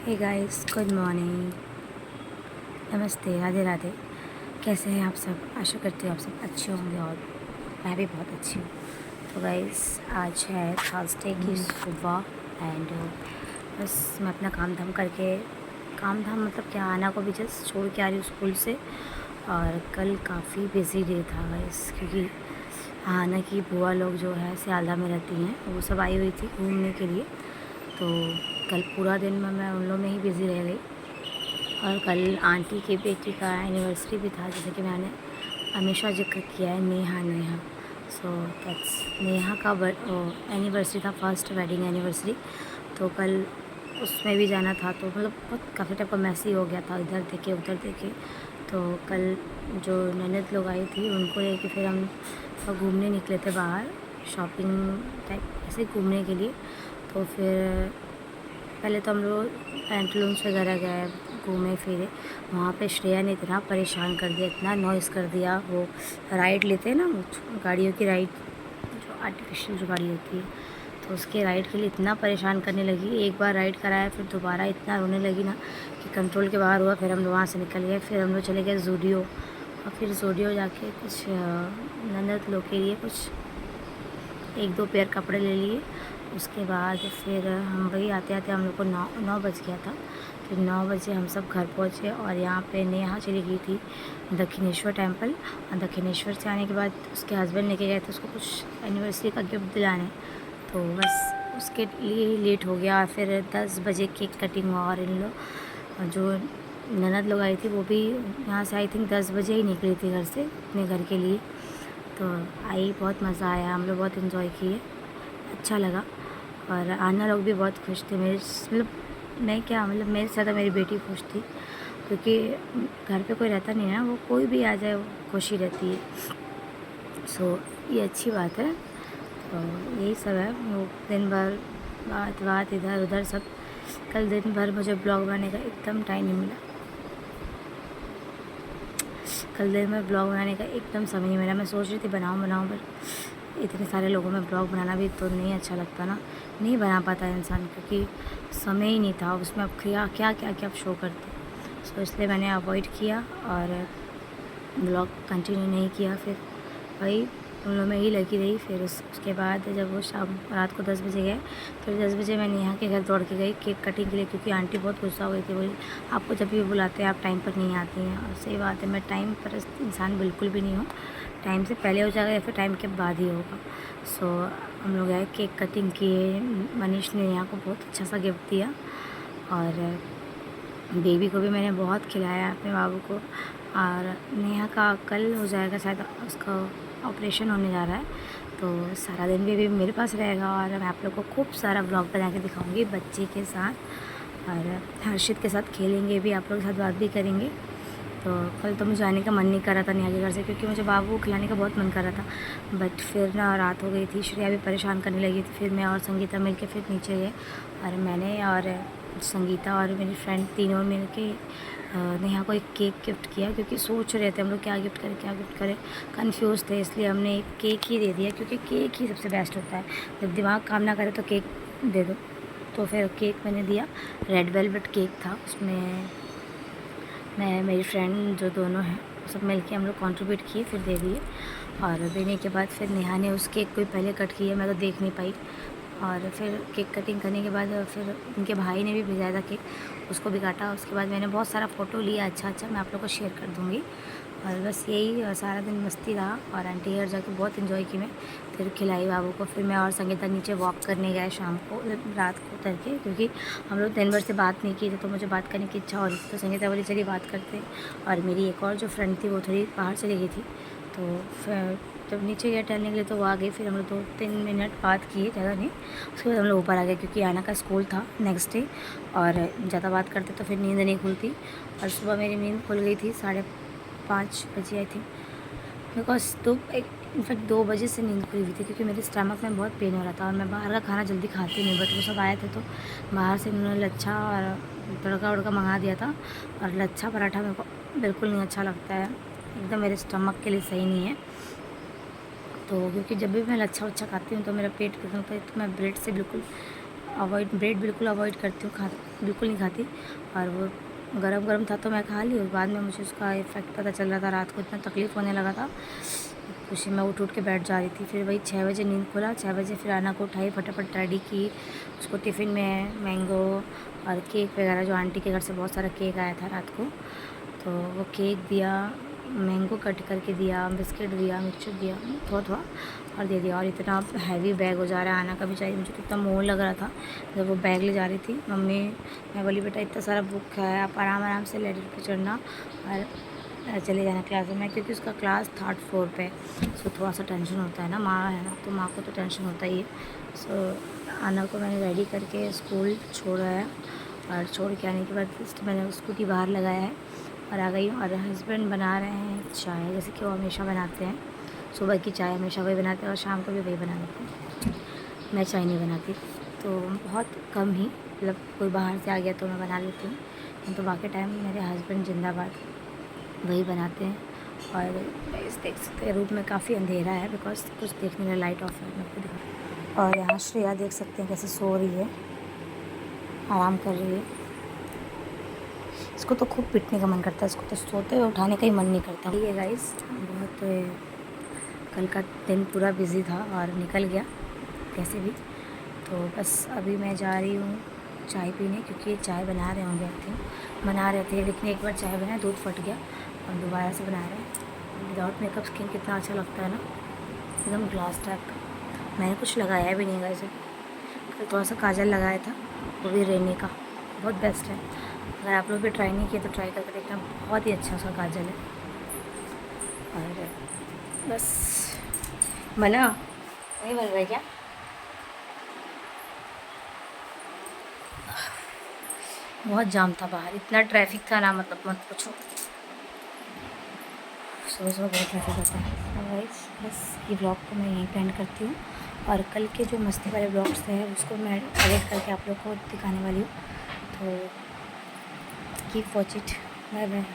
Hey guys, good morning, नमस्ते, राधे राधे। कैसे हैं आप सब? आशा करती हूँ आप सब अच्छे होंगे और मैं भी बहुत अच्छी हूँ। तो गाइस, आज है थर्सडे की सुबह एंड बस मैं अपना काम धाम करके, काम धाम मतलब क्या, आना को भी जस्ट छोड़ के आ रही हूँ स्कूल से। और कल काफ़ी बिज़ी डे था गाइस, क्योंकि आना की बुआ लोग जो है सियालदह में रहती हैं, वो सब आई हुई थी घूमने के लिए। तो कल पूरा दिन मैं उन लोगों में ही बिज़ी रह गई। और कल आंटी की बेटी का एनिवर्सरी भी था, जैसे कि मैंने हमेशा जिक्र किया है, नेहा नेहा। सो दैट्स नेहा का एनिवर्सरी था, फर्स्ट वेडिंग एनिवर्सरी। तो कल उसमें भी जाना था, तो मतलब बहुत काफ़ी टाइप का मैसी हो गया था, इधर देखे उधर देखे। तो कल जो ननद लोग आई थी उनको लेके फिर हम घूमने निकले थे बाहर, शॉपिंग टाइप ऐसे घूमने के लिए। तो फिर पहले तो हम लोग पैंटलून्स वगैरह गए, घूमे फिरे। वहाँ पे श्रेया ने इतना परेशान कर दिया, इतना नॉइज़ कर दिया। वो राइड लेते हैं ना, वो गाड़ियों की राइड, जो आर्टिफिशियल जो गाड़ी होती है, तो उसके राइड के लिए इतना परेशान करने लगी। एक बार राइड कराया, फिर दोबारा इतना रोने लगी ना कि कंट्रोल के बाहर हुआ। फिर हम लोग वहाँ से निकल गए, फिर हम लोग चले गए ज़ूडियो। और फिर ज़ूडियो जाके कुछ ननद लोग के लिए कुछ 1-2 पेयर कपड़े ले लिए। उसके बाद फिर हम वही आते आते हम लोग को 9 बज गया था। फिर 9 बजे हम सब घर पहुँचे और यहाँ पे नेहा चली गई थी दक्षिणेश्वर टेम्पल। और दक्षिणेश्वर से आने के बाद उसके हस्बैंड लेके गए थे उसको कुछ एनिवर्सरी का गिफ्ट दिलाने, तो बस उसके लिए ही लेट हो गया। फिर 10 बजे केक कटिंग हुआ और इन लोग जो ननद लोग आई थी वो भी यहाँ से आई थिंक 10 बजे ही निकली थी घर से अपने घर के लिए। तो आई, बहुत मज़ा आया, हम लोग बहुत इन्जॉय किए, अच्छा लगा। और आना लोग भी बहुत खुश थे मेरे, मतलब मैं क्या, मतलब मेरे से ज़्यादा मेरी बेटी खुश थी, क्योंकि घर पे कोई रहता नहीं है ना, वो कोई भी आ जाए वो खुशी रहती है। सो ये अच्छी बात है। तो यही सब है, वो दिन भर बात बात इधर उधर सब। कल दिन भर मुझे ब्लॉग बनाने का एकदम टाइम नहीं मिला, कल दिन में ब्लॉग बनाने का एकदम समय नहीं मिला। मैं सोच रही थी बनाऊँ बनाऊँ, पर इतने सारे लोगों में ब्लॉग बनाना भी तो नहीं अच्छा लगता ना, नहीं बना पाता इंसान, क्योंकि समय ही नहीं था उसमें। अब क्या क्या क्या क्या शो करते, सो इसलिए मैंने अवॉइड किया और ब्लॉग कंटिन्यू नहीं किया। फिर वही उन लोगों में ही लगी रही। फिर उसके बाद जब वो शाम रात को 10 बजे गए, फिर 10 बजे मैं नेहा के घर दौड़ के गई केक कटिंग के लिए, क्योंकि आंटी बहुत गुस्सा हो गई थी। बोली आपको जब भी बुलाते हैं आप टाइम पर नहीं आती हैं। और सही बात है, मैं टाइम पर इंसान बिल्कुल भी नहीं हूँ, टाइम से पहले हो जाएगा या फिर टाइम के बाद ही होगा। सो हम लोग गए, केक कटिंग किए, मनीष ने नेहा को बहुत अच्छा सा गिफ्ट दिया। और बेबी को भी मैंने बहुत खिलाया, अपने बाबू को। और नेहा का कल हो जाएगा शायद, उसका ऑपरेशन होने जा रहा है, तो सारा दिन बेबी मेरे पास रहेगा। और मैं आप लोग को खूब सारा ब्लॉग बना के दिखाऊंगी बच्चे के साथ, और हर्षित के साथ खेलेंगे भी, आप लोग के साथ बात भी करेंगे। तो कल तो मुझे आने का मन नहीं कर रहा था नेहा के घर से, क्योंकि मुझे बाबू को खिलाने का बहुत मन कर रहा था। बट फिर ना रात हो गई थी, श्रेया भी परेशान करने लगी थी। फिर मैं और संगीता मिल के फिर नीचे गए, और मैंने और संगीता और मेरी फ्रेंड तीनों मिल के नेहा को एक केक गिफ्ट किया, क्योंकि सोच रहे थे हम लोग क्या गिफ्ट करें क्या गिफ्ट करें, कंफ्यूज थे। इसलिए हमने एक केक ही दे दिया, क्योंकि केक ही सबसे बेस्ट होता है। जब दिमाग काम ना करे तो केक दे दो। तो फिर केक मैंने दिया, रेड वेलवेट केक था। उसमें मैं, मेरी फ्रेंड जो दोनों हैं, सब मिल के हम लोग कॉन्ट्रीब्यूट किए, फिर दे दिए। और देने के बाद फिर नेहा ने उस केक को ही पहले कट किया, मैं तो देख नहीं पाई। और फिर केक कटिंग करने के बाद फिर उनके भाई ने भी भेजा था केक, उसको भी काटा। उसके बाद मैंने बहुत सारा फ़ोटो लिया, अच्छा अच्छा, मैं आप लोग को शेयर कर दूँगी। और बस यही सारा दिन मस्ती रहा। और आंटी घर जाके बहुत इन्जॉय की मैं, फिर खिलाई बाबू को। फिर मैं और संगीता नीचे वॉक करने गए शाम को, रात को उतर के, क्योंकि हम लोग दिन भर से बात नहीं की थी, तो मुझे बात करने की इच्छा हो रही थी। तो संगीता बोली चलिए बात करते। और मेरी एक और जो फ्रेंड थी वो थोड़ी बाहर चली गई थी, तो फिर जब नीचे गया टहलने के लिए तो वो आ गई। फिर हम लोग 2-3 मिनट बात किए, ज़्यादा नहीं। उसके बाद हम लोग ऊपर आ गए, क्योंकि आना का स्कूल था नेक्स्ट डे, और ज़्यादा बात करते तो फिर नींद नहीं खुलती। और सुबह मेरी नींद खुल गई थी 5:30 बजे आई थिंक, बिकॉज इनफैक्ट 2 बजे से नींद खुली हुई थी, क्योंकि मेरे स्टमक में बहुत पेन हो रहा था। और मैं बाहर का खाना जल्दी खाती नहीं, बट वो सब आए थे तो बाहर से उन्होंने लच्छा और तड़का वड़का मंगा दिया था। और लच्छा पराठा मेरे को बिल्कुल नहीं अच्छा लगता है, एकदम मेरे स्टमक के लिए सही नहीं है। तो क्योंकि जब भी मैं लच्छा वच्छा खाती हूँ तो मेरा पेट गर्म होता है, तो मैं ब्रेड से बिल्कुल ब्रेड बिल्कुल अवॉइड करती हूँ, बिल्कुल नहीं खाती। और वो गरम गरम था तो मैं खा ली, और बाद में मुझे उसका इफ़ेक्ट पता चल रहा था, रात को इतना तकलीफ़ होने लगा था, खुशी में उठ के बैठ जा रही थी। फिर वही 6 बजे नींद खुला, 6 बजे फिर आना को उठाई, फटाफट रेडी की, उसको टिफ़िन में मैंगो और केक वगैरह, जो आंटी के घर से बहुत सारा केक आया था रात को, तो वो केक दिया, मैंगो कट करके दिया, बिस्किट दिया, मिक्सचर दिया, थोड़ा थोड़ा और दे दिया। और इतना हैवी बैग हो जा रहा है, आना का भी चाहिए, मुझे तो इतना मोह लग रहा था जब वो बैग ले जा रही थी। मम्मी, मैं बोली बेटा इतना सारा बुक है, आप आराम आराम से लेडर पे चढ़ना और चले जाना क्लास में, क्योंकि उसका क्लास 3rd फ्लोर पे, सो थोड़ा सा टेंशन होता है ना, माँ है ना, तो माँ को तो टेंशन होता ही है। सो आना को मैंने रेडी करके स्कूल छोड़ा है, और छोड़ के आने के बाद मैंने स्कूटी बाहर लगाया है और आ गई हूँ। और हस्बैंड बना रहे हैं चाय, जैसे कि वो हमेशा बनाते हैं, सुबह की चाय हमेशा वही बनाते हैं और शाम को भी वही बना देते हैं। मैं चाय नहीं बनाती, तो बहुत कम ही, मतलब कोई बाहर से आ गया तो मैं बना लेती हूँ, तो बाकी टाइम मेरे हस्बैंड जिंदाबाद वही बनाते हैं। और इस देख सकते हैं रूम में काफ़ी अंधेरा है, बिकॉज कुछ देखने में लाइट ऑफ है, मैं खुद दिखा। और यहाँ श्रेया देख सकते हैं कैसे सो रही है, आराम कर रही है। इसको तो खूब पिटने का मन करता है, इसको तो सोते हुए उठाने का ही मन नहीं करता। ठीक है गाइस, बहुत कल का दिन पूरा बिज़ी था और निकल गया कैसे भी। तो बस अभी मैं जा रही हूँ चाय पीने, क्योंकि ये चाय बना रहे होंगे, बना रहे थे, लेकिन एक बार चाय बनाया, दूध फट गया और दोबारा से बना रहे हैं। विदाउट मेकअप स्किन कितना अच्छा लगता है ना, एकदम ग्लास टाइप का। मैंने कुछ लगाया भी नहीं गाइस, कल थोड़ा सा काजल लगाया था, वो भी रेनी का, बहुत बेस्ट है। अगर आप लोग भी ट्राई नहीं किए तो ट्राई करके देखना, बहुत ही अच्छा सा काजल है। और बस बना नहीं बन रहा है क्या? बहुत जाम था बाहर, इतना ट्रैफिक था ना, मतलब मत पूछो, सुबह सुबह बहुत ट्रैफिक होता है। गाइस बस ये ब्लॉग को मैं यहीं पे एंड करती हूँ, और कल के जो मस्ती वाले ब्लॉग्स हैं उसको मैं एडिट करके आप लोग को दिखाने वाली हूँ, तो keep watch it, bye bye.